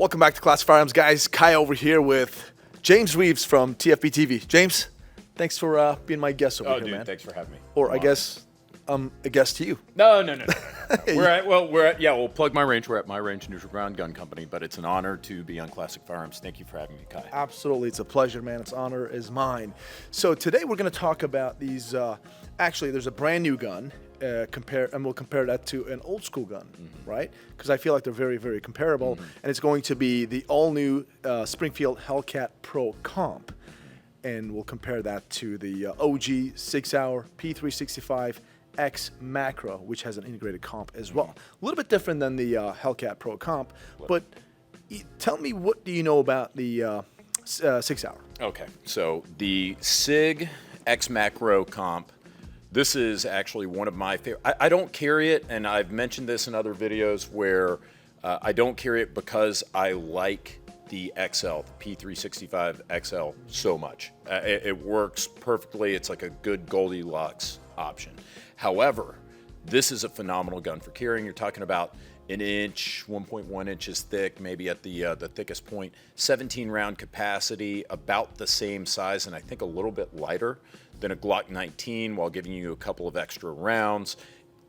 Welcome back to Classic Firearms, guys. Kai over here with James Reeves from TFBTV. James, thanks for being my guest over here, man. Thanks for having me. Or I guess I'm a guest to you. No. We'll plug my range. We're at My Range Neutral Ground Gun Company, but it's an honor to be on Classic Firearms. Thank you for having me, Kai. Absolutely. It's a pleasure, man. It's honor is mine. So today we're going to talk about these. Actually, there's a brand new gun. We'll compare that to an old school gun, right? Because I feel like they're very, very comparable. And it's going to be the all-new Springfield Hellcat Pro Comp. And we'll compare that to the OG 6 Hour P365X Macro, which has an integrated comp as well. A little bit different than the Hellcat Pro Comp, but tell me, what do you know about the 6 Hour? Okay, so the Sig X Macro Comp, this is actually one of my favorite. I don't carry it, and I've mentioned this in other videos where I don't carry it because I like the XL, the P365 XL, so much. It works perfectly. It's like a good Goldilocks option. However, this is a phenomenal gun for carrying. You're talking about an inch, 1.1 inches thick, maybe at the thickest point, 17 round capacity, about the same size, and I think a little bit lighter than a Glock 19 while giving you a couple of extra rounds.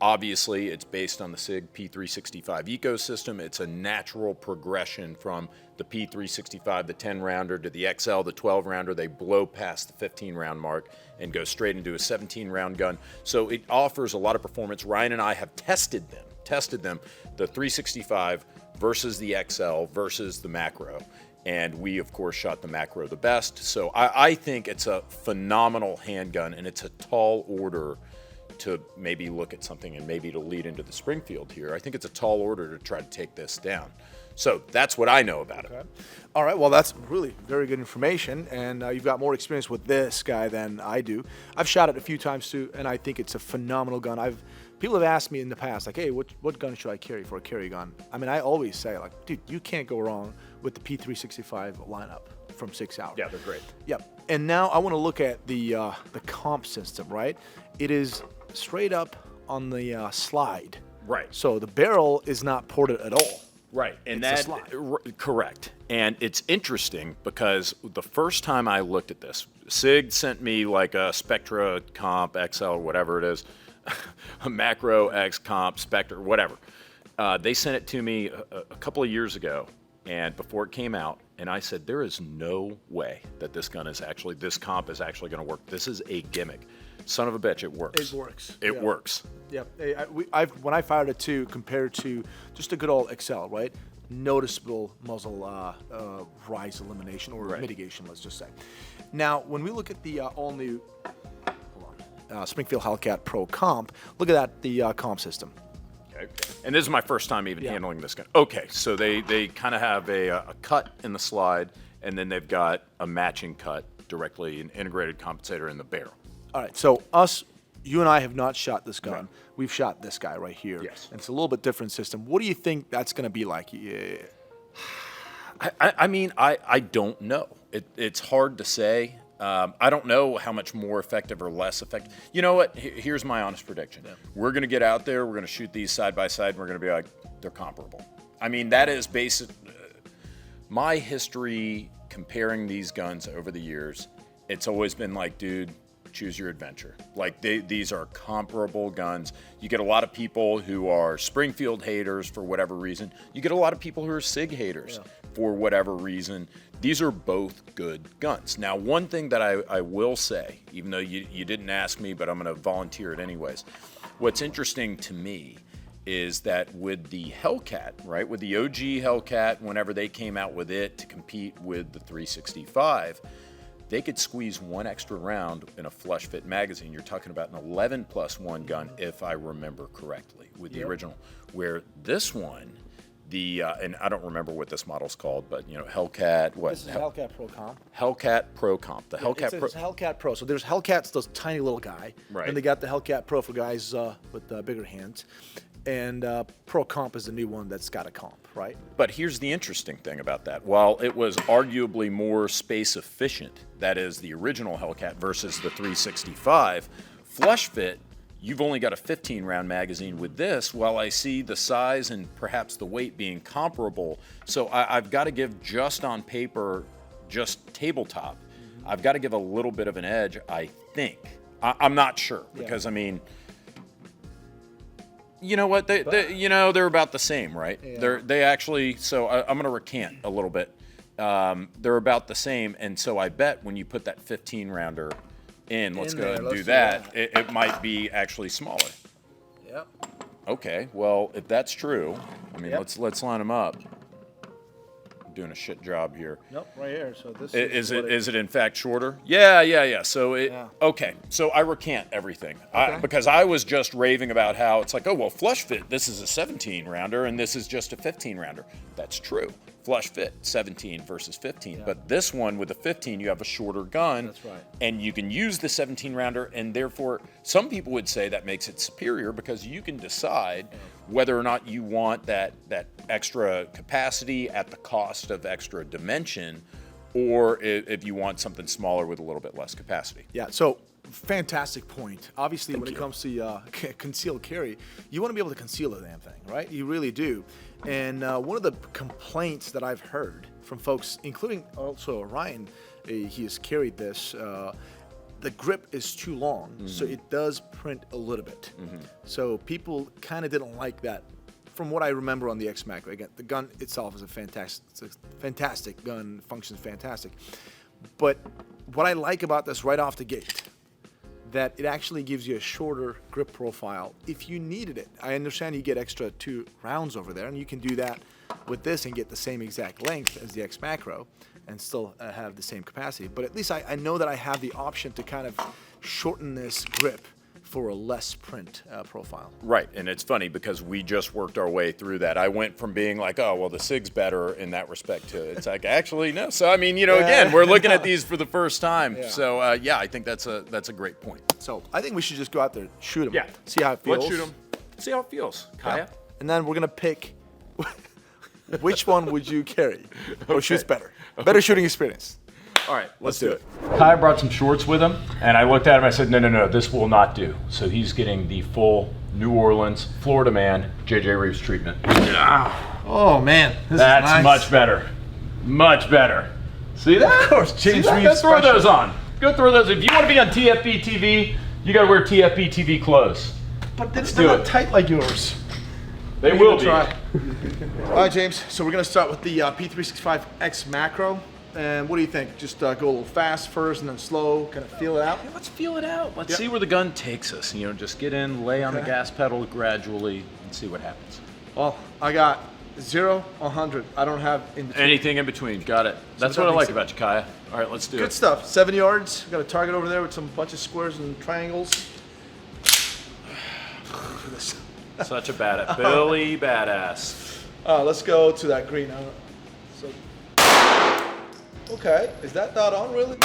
Obviously, it's based on the Sig P365 ecosystem. It's a natural progression from the P365, the 10-rounder, to the XL, the 12-rounder. They blow past the 15-round mark and go straight into a 17-round gun. So it offers a lot of performance. Ryan and I have tested them, the 365 versus the XL versus the Macro. And we, of course, shot the Macro the best. So I think it's a phenomenal handgun, and it's a tall order to maybe look at something and maybe to lead into the Springfield here. I think it's a tall order to try to take this down. So that's what I know about it. All right, well, that's really very good information, and you've got more experience with this guy than I do. I've shot it a few times too, and I think it's a phenomenal gun. People have asked me in the past, like, hey, what gun should I carry for a carry gun? I mean, I always say, like, dude, you can't go wrong with the P365 lineup from 6 Hour. Yeah, they're great. Yep. And now I want to look at the comp system, right? It is straight up on the slide. Right. So the barrel is not ported at all. Right, and it's correct. And it's interesting because the first time I looked at this, Sig sent me like a Spectra Comp XL or whatever it is, a Macro X Comp Spectra, whatever. They sent it to me a couple of years ago, and before it came out, and I said, there is no way that this comp is actually going to work. This is a gimmick. Son of a bitch, it works. It works. It works. Yep. When I fired it too, compared to just a good old XL, right? Noticeable muzzle rise elimination or mitigation, let's just say. Now, when we look at the all-new Springfield Hellcat Pro Comp, look at that, the comp system. Okay. And this is my first time even handling this gun. Okay, so they kind of have a cut in the slide, and then they've got a matching cut directly, an integrated compensator in the barrel. All right, so you and I have not shot this gun. Right. We've shot this guy right here. Yes. And it's a little bit different system. What do you think that's going to be like? Yeah. I mean, I don't know. It's hard to say. I don't know how much more effective or less effective. You know what? Here's my honest prediction. Yeah. We're going to get out there. We're going to shoot these side by side. And we're going to be like, they're comparable. I mean, that is basic. My history comparing these guns over the years, it's always been like, dude, choose your adventure. Like these are comparable guns. You get a lot of people who are Springfield haters for whatever reason. You get a lot of people who are Sig haters for whatever reason. These are both good guns. Now, one thing that I will say, even though you didn't ask me, but I'm going to volunteer it anyways. What's interesting to me is that with the Hellcat, right, with the OG Hellcat, whenever they came out with it to compete with the 365, they could squeeze one extra round in a flush fit magazine. You're talking about an 11+1 gun, if I remember correctly, with the original. Where this one, and I don't remember what this model's called, but Hellcat, what? This is Hellcat Pro Comp. Hellcat Pro Comp. The Hellcat Pro. It's Hellcat Pro. So there's Hellcats, those tiny little guy. Right. And they got the Hellcat Pro for guys with bigger hands. And Pro Comp is the new one that's got a comp, right? But here's the interesting thing about that. While it was arguably more space efficient, that is the original Hellcat versus the 365, flush fit you've only got a 15 round magazine with this, while I see the size and perhaps the weight being comparable. So I've got to give, just on paper, just tabletop, I've got to give a little bit of an edge, I think. I'm not sure, because I mean, you know what? They're about the same, right? Yeah. They actually. So I'm going to recant a little bit. They're about the same, and so I bet when you put that 15 rounder in, let's go ahead and do that. It might be actually smaller. Yep. Okay. Well, if that's true, I mean, let's line them up. Doing a shit job here. Nope, right here. So this is it in fact shorter? Yeah. So okay. So I recant everything, because I was just raving about how it's like, oh well, flush fit, this is a 17 rounder and this is just a 15 rounder. That's true. Flush fit 17 versus 15, but this one with the 15, you have a shorter gun. That's right. And you can use the 17 rounder, and therefore some people would say that makes it superior, because you can decide whether or not you want that extra capacity at the cost of extra dimension, or if you want something smaller with a little bit less capacity. Yeah, so fantastic point. Obviously, when it comes to concealed carry, you want to be able to conceal the damn thing, right? You really do. And one of the complaints that I've heard from folks, including also Ryan, he has carried this, the grip is too long, so it does print a little bit. So people kind of didn't like that. From what I remember on the X Macro, again, the gun itself is a fantastic gun, functions fantastic. But what I like about this right off the gate, that it actually gives you a shorter grip profile if you needed it. I understand you get extra 2 rounds over there, and you can do that with this and get the same exact length as the X Macro and still have the same capacity. But at least I know that I have the option to kind of shorten this grip for a less print profile. Right, and it's funny because we just worked our way through that. I went from being like, oh, well, the Sig's better in that respect to it's like, actually, no. So, I mean, again, we're looking at these for the first time. Yeah. So, I think that's a great point. So, I think we should just go out there and shoot them. Yeah. See how it feels. Let's shoot them. See how it feels, Kaya. Yeah. And then we're going to pick which one would you carry or shoots better. Better shooting experience. All right, let's do it. Kai brought some shorts with him, and I looked at him, I said, no, this will not do. So he's getting the full New Orleans, Florida man, JJ Reeves treatment. Oh man, that's nice. Much better. Much better. See that? Of course, James Reeves. Go throw those on. Go throw those. If you want to be on TFBTV, you got to wear TFBTV clothes. But they're not tight like yours. They will be. Try. All right, James, so we're going to start with the P365X Macro. And what do you think? Just go a little fast first and then slow, kind of feel it out? Yeah, let's feel it out. Let's see where the gun takes us. Just get in, lay on the gas pedal gradually, and see what happens. Well, I got 0, 100. I don't have in between. Anything in between. Got it. That's what I like about you, Kaya. All right, let's do it. Good stuff. 7 yards. Got a target over there with some bunch of squares and triangles. Such a badass. Billy badass. Let's go to that green. Okay, is that dot on really?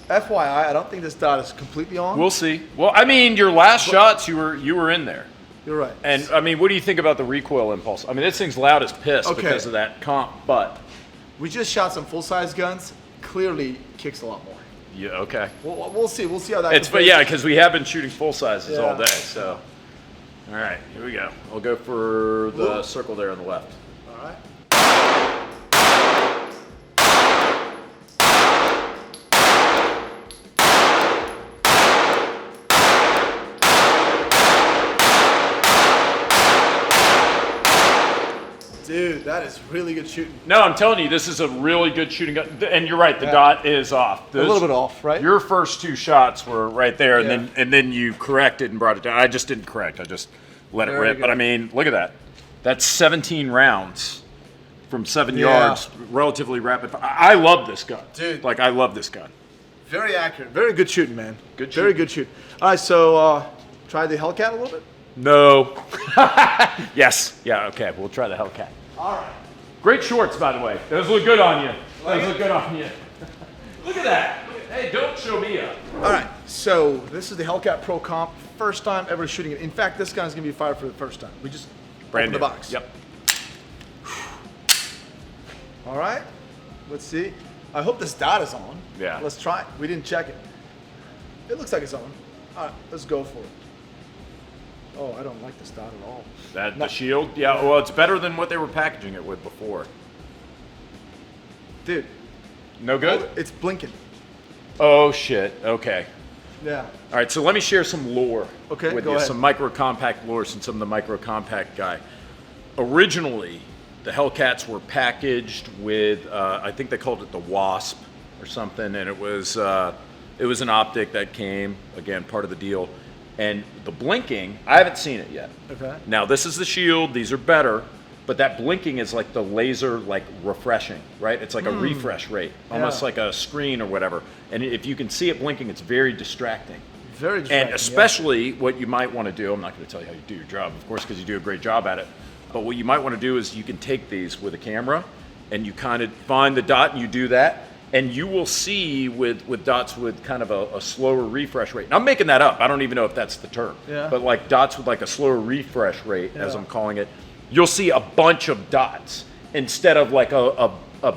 FYI, I don't think this dot is completely on. We'll see. Well, I mean, your last shots, you were in there. You're right. And I mean, what do you think about the recoil impulse? I mean, this thing's loud as piss because of that comp, but we just shot some full-size guns. Clearly, kicks a lot more. Yeah. Okay. We'll see. We'll see how that. But yeah, because we have been shooting full sizes all day. So, all right, here we go. I'll go for the circle there on the left. All right. Dude, that is really good shooting. No, I'm telling you, this is a really good shooting gun. And you're right, the dot is off. A little bit off, right? Your first 2 shots were right there, and then you corrected and brought it down. I just didn't correct. I just let it rip. Good. But I mean, look at that. That's 17 rounds from 7 yards, relatively rapid. I love this gun. Dude. Like, I love this gun. Very accurate. Very good shooting, man. Good shooting. Very good shooting. All right, so try the Hellcat a little bit? No. Yes. Yeah, okay. We'll try the Hellcat. All right. Great shorts, by the way. Those look good on you. Those look good on you. Look at that. Hey, don't show me up. All right. So this is the Hellcat Pro Comp. First time ever shooting it. In fact, this gun's going to be fired for the first time. We just opened the box. Yep. All right. Let's see. I hope this dot is on. Yeah. Let's try it. We didn't check it. It looks like it's on. All right, let's go for it. Oh, I don't like this dot at all. The shield? Yeah, well, it's better than what they were packaging it with before. Dude. No good? It's blinking. Oh, shit. Okay. Yeah. All right, so let me share some lore Okay, with go you, ahead. some micro compact lore since I'm the micro compact guy. Originally, the Hellcats were packaged with, I think they called it the Wasp or something, and it was an optic that came, again, part of the deal. And the blinking, I haven't seen it yet. Okay. Now, this is the shield. These are better. But that blinking is like the laser, like refreshing, right? It's like a refresh rate, almost like a screen or whatever. And if you can see it blinking, it's very distracting. Very distracting. And especially what you might want to do, I'm not going to tell you how you do your job, of course, because you do a great job at it. But what you might want to do is you can take these with a camera and you kind of find the dot and you do that. And you will see with dots with kind of a slower refresh rate. And I'm making that up. I don't even know if that's the term. Yeah. But like dots with like a slower refresh rate, as I'm calling it, you'll see a bunch of dots instead of like a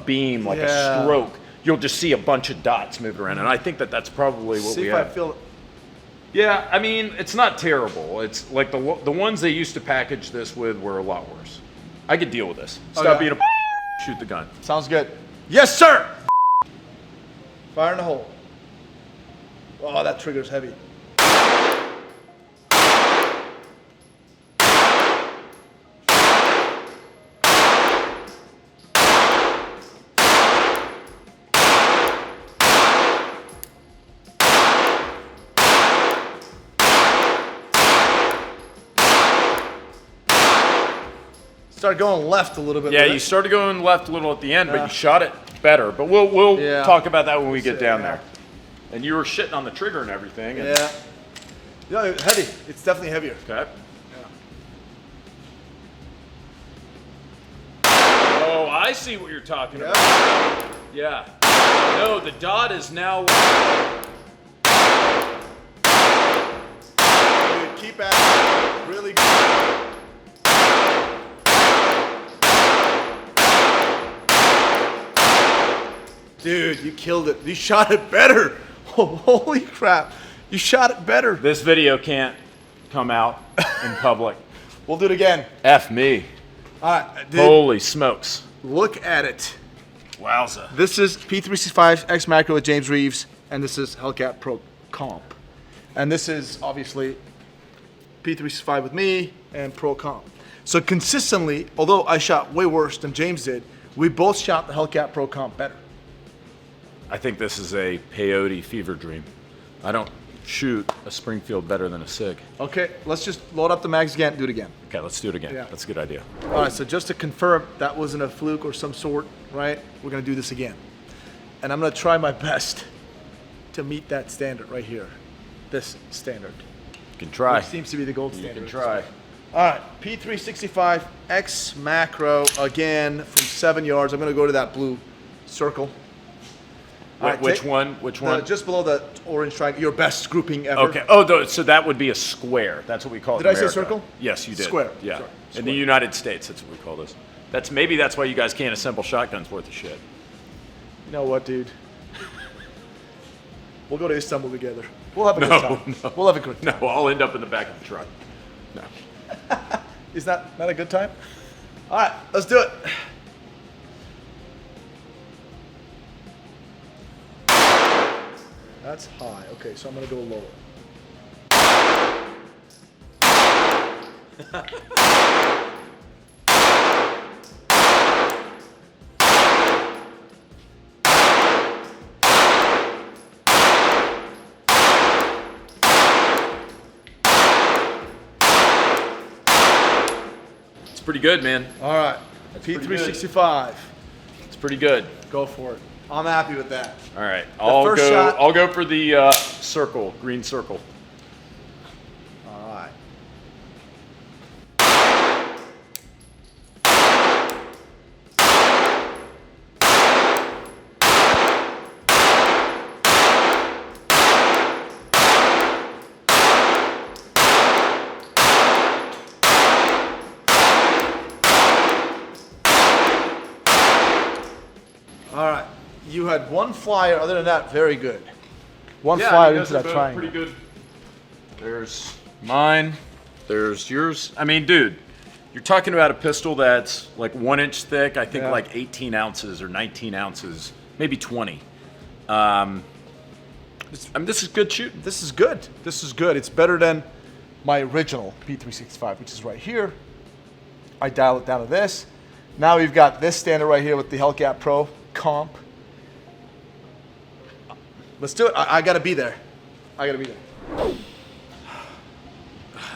beam, like a stroke. You'll just see a bunch of dots moving around. And I think that's probably what See we if have. I feel it. Yeah, I mean, it's not terrible. It's like the ones they used to package this with were a lot worse. I could deal with this. Stop being a shoot the gun. Sounds good. Yes, sir. Fire in the hole. Oh, that trigger's heavy. Started going left a little bit. Yeah, with you it. started going left a little at the end, but you shot it better. But we'll talk about that when we get down there. And you were shitting on the trigger and everything. And Yeah, heavy. It's definitely heavier. Okay. Oh, I see what you're talking about. Yeah. No, the dot is now. Dude, keep at it. Really good. Dude, you killed it. You shot it better. Holy crap. You shot it better. This video can't come out in public. We'll do it again. F me. All right, dude. Holy smokes. Look at it. Wowza. This is P365X Macro with James Reeves, and this is Hellcat Pro Comp. And this is obviously P365 with me and Pro Comp. So consistently, although I shot way worse than James did, we both shot the Hellcat Pro Comp better. I think this is a peyote fever dream. I don't shoot a Springfield better than a Sig. Okay, let's just load up the mags again, do it again. Okay, let's do it again. Yeah. That's a good idea. All right, so just to confirm that wasn't a fluke or some sort, right? We're gonna do this again. And I'm gonna try my best to meet that standard right here. This standard. You can try. Which seems to be the gold You standard. can try. All right, P365X Macro again from 7 yards. I'm gonna go to that blue circle. All right, Which take one? Which one? just below the orange triangle, your best grouping ever. Okay. Oh, so that would be a square. That's what we call it. Did in I say America. circle? Yes, you did. Square. Yeah. Sorry. In the Square. United States, that's what we call this. Maybe that's why you guys can't assemble shotguns worth of shit. You know what, dude? We'll go to Istanbul together. We'll have a good time. No. We'll have a good time. No, I'll end up in the back of the truck. No. Is that not a good time? All right, let's do it. That's high. Okay, so I'm gonna go lower. It's pretty good, man. All right, P365. It's pretty good. Go for it. I'm happy with that. All right. first shot- I'll go for the circle, green circle. All right. All right. You had one flyer. Other than that, very good. One Yeah, flyer I mean, into those that are both triangle. pretty good. There's mine. There's yours. I mean, dude, you're talking about a pistol that's like 1 inch thick. I think Yeah. like 18 ounces or 19 ounces, maybe 20. I mean, this is good shooting. This is good. This is good. It's better than my original P365, which is right here. I dial it down to this. Now we've got this standard right here with the Hellcat Pro Comp. Let's do it. I gotta be there. I gotta be there.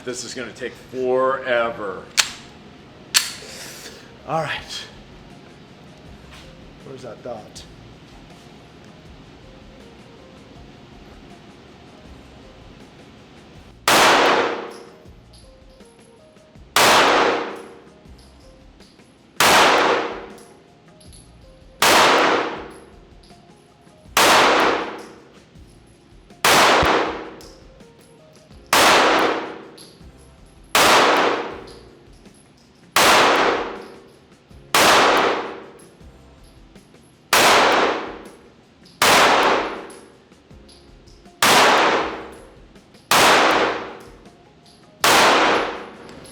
This is going to take forever. All right. Where's that dot?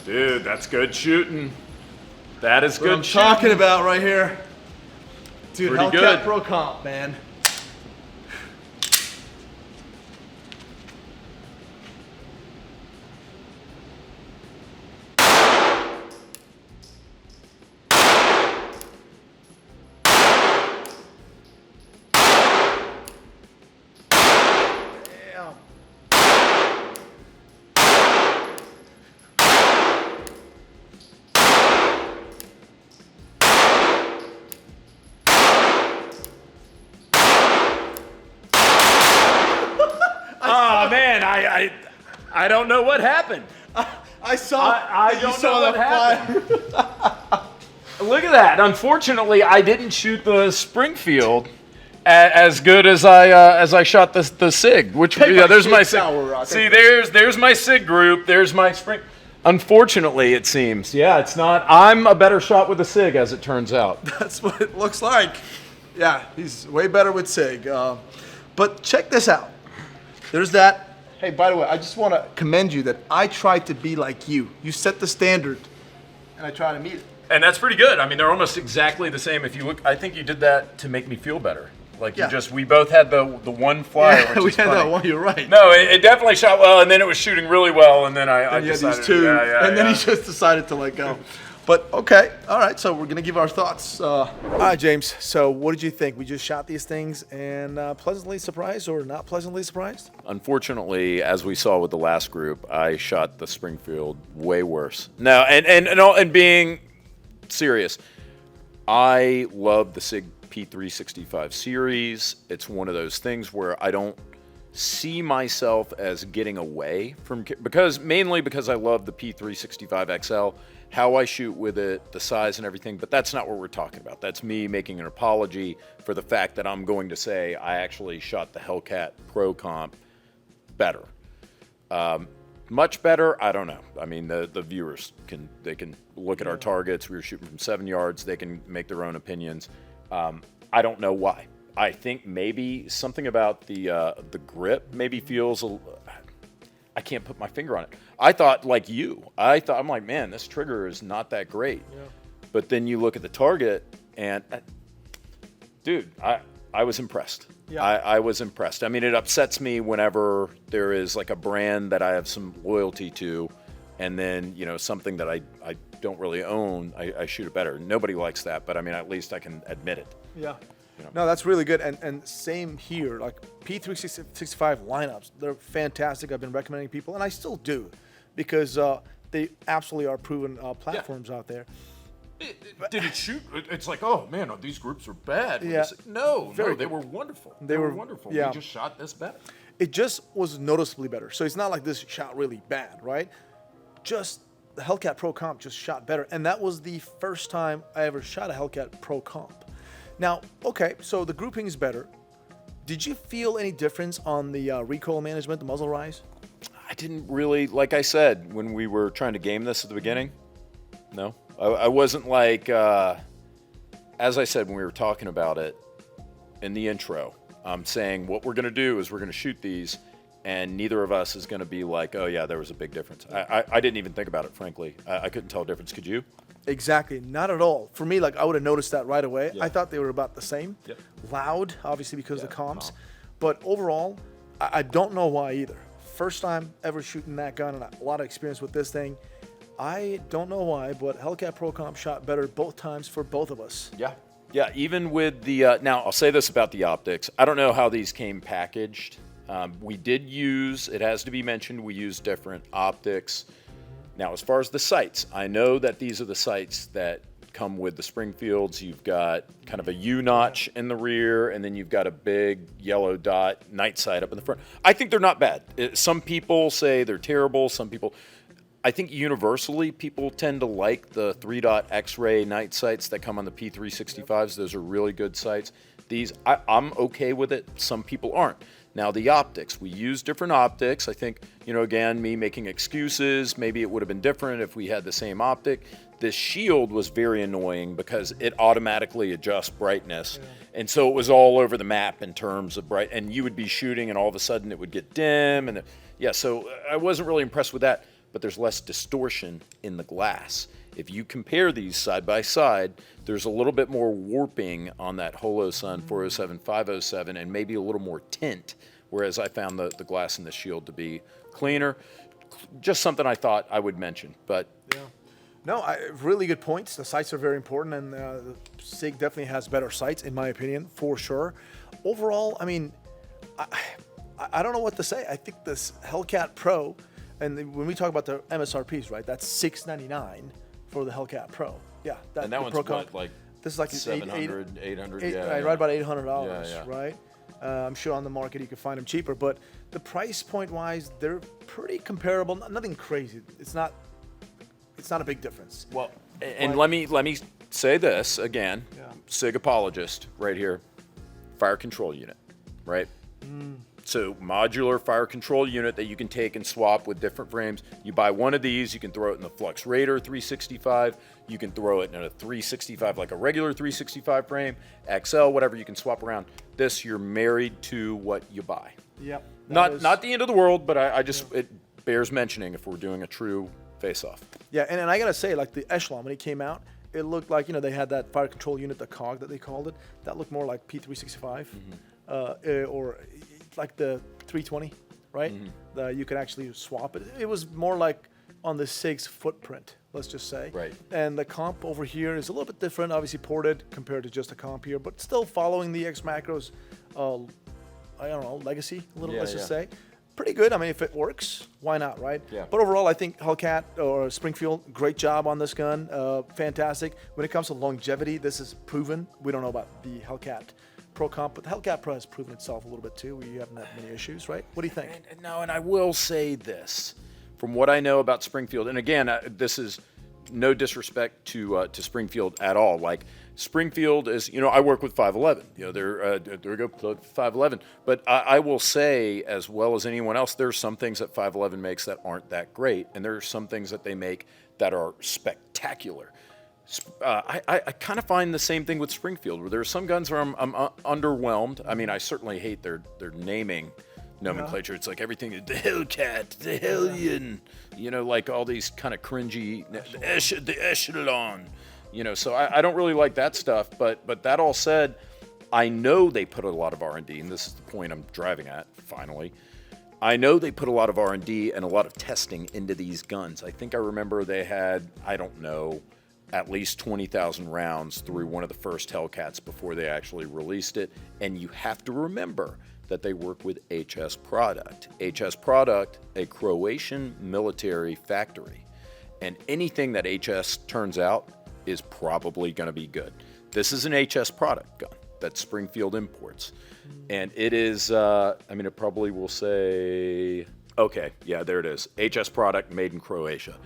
Dude, that's good shooting. That is What good I'm shooting. talking about right here. Dude, Pretty Hellcat good. Pro Comp, man. Damn. Oh man, I don't know what happened. I saw. I you don't saw know what that fly. happened. Look at that. Unfortunately, I didn't shoot the Springfield as good as I shot the Sig. Which Take yeah, my there's my shit Sig. shower, Rock. See, there's my Sig group. There's my Spring. Unfortunately, it seems. Yeah, it's not. I'm a better shot with the Sig, as it turns out. That's what it looks like. Yeah, he's way better with Sig. But check this out. There's that. Hey, by the way, I just want to commend you that I tried to be like you. You set the standard, and I try to meet it. And that's pretty good. I mean, they're almost exactly the same. If you look, I think you did that to make me feel better. Like Yeah. we both had the one flyer. Yeah, which we is had funny. that one. You're right. No, it definitely shot well, and then it was shooting really well, and then I And you had decided, these two, and then yeah. he just decided to let go. But okay, all right. So we're gonna give our thoughts. All right, James. So what did you think? We just shot these things and pleasantly surprised, or not pleasantly surprised? Unfortunately, as we saw with the last group, I shot the Springfield way worse. No, and being serious, I love the Sig P365 series. It's one of those things where I don't see myself as getting away from, mainly because I love the P365 XL, how I shoot with it, the size and everything, but that's not what we're talking about. That's me making an apology for the fact that I'm going to say I actually shot the Hellcat Pro Comp better. Much better, I don't know. I mean, the viewers can look at our targets. We were shooting from 7 yards. They can make their own opinions. I don't know why. I think maybe something about the grip maybe feels. I can't put my finger on it. I thought like you. I'm like, man, this trigger is not that great. Yeah. But then you look at the target, and dude, I was impressed. Yeah. I was impressed. I mean, it upsets me whenever there is like a brand that I have some loyalty to, and then something that I don't really own, I shoot it better. Nobody likes that, but I mean, at least I can admit it. Yeah. No, that's really good. And same here. Like P365 lineups, they're fantastic. I've been recommending people, and I still do, because they absolutely are proven platforms out there. Did it shoot? It's like, oh man, these groups are bad. Yeah. No, they were wonderful. They were wonderful. Yeah. We just shot this better. It just was noticeably better. So it's not like this shot really bad, right? Just the Hellcat Pro Comp just shot better. And that was the first time I ever shot a Hellcat Pro Comp. Now, okay, so the grouping is better. Did you feel any difference on the recoil management, the muzzle rise? I didn't really, like I said, when we were trying to game this at the beginning, no. I wasn't like, as I said when we were talking about it, in the intro, saying what we're going to do is we're going to shoot these, and neither of us is going to be like, oh yeah, there was a big difference. I didn't even think about it, frankly. I couldn't tell a difference. Could you? Exactly, not at all. For me, like I would have noticed that right away. Yeah. I thought they were about the same. Yep. Loud, obviously because of the comps, comp. but overall, I don't know why either. First time ever shooting that gun, and a lot of experience with this thing. I don't know why, but Hellcat Pro Comp shot better both times for both of us. Yeah. Yeah, even with the, now I'll say this about the optics. I don't know how these came packaged. We did use, it has to be mentioned, we used different optics. Now, as far as the sights, I know that these are the sights that come with the Springfields. You've got kind of a U-notch in the rear, and then you've got a big yellow dot night sight up in the front. I think they're not bad. Some people say they're terrible. Some people, I think universally, people tend to like the 3-dot X-ray night sights that come on the P365s. Those are really good sights. These, I'm okay with it. Some people aren't. Now, the optics, we use different optics. I think, you know, again, me making excuses, maybe it would have been different if we had the same optic. This shield was very annoying because it automatically adjusts brightness. And so it was all over the map in terms of bright, and you would be shooting and all of a sudden it would get dim. And yeah, so I wasn't really impressed with that, but there's less distortion in the glass. If you compare these side by side, there's a little bit more warping on that Holosun 407, 507, and maybe a little more tint, whereas I found the glass in the shield to be cleaner. Just something I thought I would mention, but Yeah. No, really good points. The sights are very important, and the Sig definitely has better sights, in my opinion, for sure. Overall, I mean, I don't know what to say. I think this Hellcat Pro, and when we talk about the MSRPs, right, that's $699 for the Hellcat Pro. Yeah. and that one's Pro what, Comp. like This is like 700, 800, eight, yeah. right about $800, Yeah, yeah. right? I'm sure on the market you can find them cheaper, but the price point wise, they're pretty comparable. Nothing crazy. It's not a big difference. Well, and let me say this again. Yeah. Sig apologist right here. Fire control unit, right? So modular fire control unit that you can take and swap with different frames. You buy one of these, you can throw it in the Flux Raider 365. You can throw it in a 365, like a regular 365 frame, XL, whatever. You can swap around. This, you're married to what you buy. Yep. Not the end of the world, but I just it bears mentioning if we're doing a true face-off. Yeah, and I gotta say, like the Echelon, when it came out, it looked like, you know, they had that fire control unit, the COG that they called it. That looked more like P365, or like the 320, right? You could actually swap it. It was more like on the Sig's footprint, let's just say. Right. And the comp over here is a little bit different, obviously ported compared to just a comp here, but still following the X Macro's, I don't know, legacy a little, Yeah, let's just yeah. say. Pretty good. I mean, if it works, why not, right? Yeah. But overall, I think Hellcat or Springfield, great job on this gun. Fantastic. When it comes to longevity, this is proven. We don't know about the Hellcat Pro Comp, but the Hellcat Pro has proven itself a little bit too. We haven't had many issues, right? What do you think? And I will say this, from what I know about Springfield, and again, this is no disrespect to Springfield at all. Like Springfield is, you know, I work with 511. You know, there we go, plug 511. But I will say, as well as anyone else, there's some things that 511 makes that aren't that great, and there are some things that they make that are spectacular. I kind of find the same thing with Springfield, where there are some guns where I'm underwhelmed. I mean, I certainly hate their naming nomenclature. It's like everything, the Hellcat, the Hellion, you know, like all these kind of cringy, the Echelon, you know. So I don't really like that stuff. But that all said, I know they put a lot of R&D, and this is the point I'm driving at, finally. I know they put a lot of R&D and a lot of testing into these guns. I think I remember they had, I don't know, at least 20,000 rounds through one of the first Hellcats before they actually released it. And you have to remember that they work with HS Product. HS Product, a Croatian military factory. And anything that HS turns out is probably going to be good. This is an HS Product gun that Springfield imports. And it is, I mean, it probably will say, okay, yeah, there it is. HS Product made in Croatia.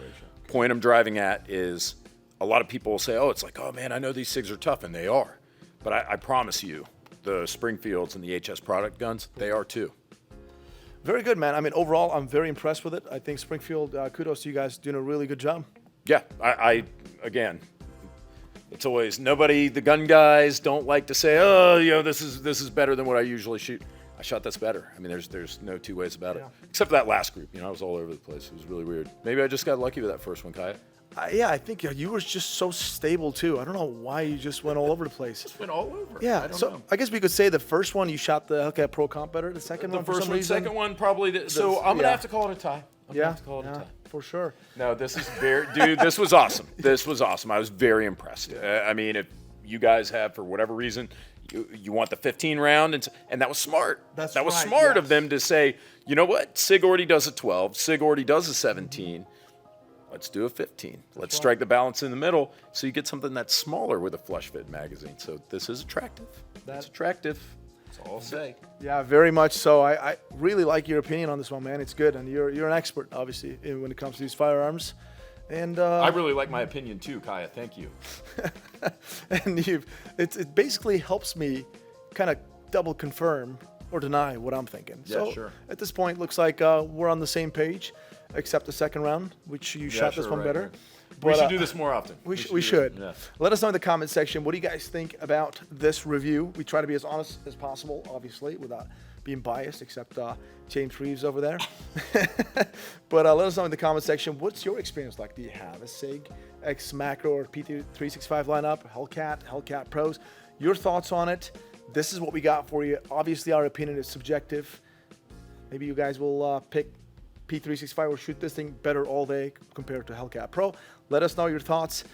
Point I'm driving at is, a lot of people will say, oh, it's like, oh man, I know these SIGs are tough, and they are. But I promise you, the Springfields and the HS Product guns, they are too. Very good, man. I mean, overall, I'm very impressed with it. I think Springfield, kudos to you guys, doing a really good job. Yeah, I again, It's always nobody. The gun guys don't like to say, "Oh, this is better than what I usually shoot." I shot this better. I mean, there's no two ways about it. Except for that last group. I was all over the place. It was really weird. Maybe I just got lucky with that first one, Kaya. Yeah, I think you were just so stable too. I don't know why you just went all over the place. Just went all over. Yeah, I don't so know. I guess we could say the first one you shot the Hellcat Pro Comp better. The second one, for first some one, reason, second one, probably. So I'm gonna have to call it a tie. I'm gonna have to call it a tie. for sure. No, this is dude. This was awesome. This was awesome. I was very impressed. I mean, if you guys have, for whatever reason, you want the 15 round, and that was smart. That was smart of them to say, you know what, Sig already does a 12. Sig already does a 17. Let's do a 15. Let's strike the balance in the middle, so you get something that's smaller with a flush fit magazine. So this is attractive. That's attractive. That's all I'll say. Yeah, very much so. I really like your opinion on this one, man. It's good, and you're an expert, obviously, when it comes to these firearms. And I really like my opinion too, Kaya. Thank you. and it basically helps me kind of double confirm or deny what I'm thinking. Yeah, so sure. At this point, looks like we're on the same page, except the second round, which you shot this one right, better. right. But, We should do this more often. We do should. it. Yeah. Let us know in the comment section, what do you guys think about this review? We try to be as honest as possible, obviously, without being biased, except James Reeves over there. But let us know in the comment section, what's your experience like? Do you have a Sig X Macro or P365 lineup, Hellcat Pros? Your thoughts on it? This is what we got for you. Obviously, our opinion is subjective. Maybe you guys will pick P365 or shoot this thing better all day compared to Hellcat Pro. Let us know your thoughts.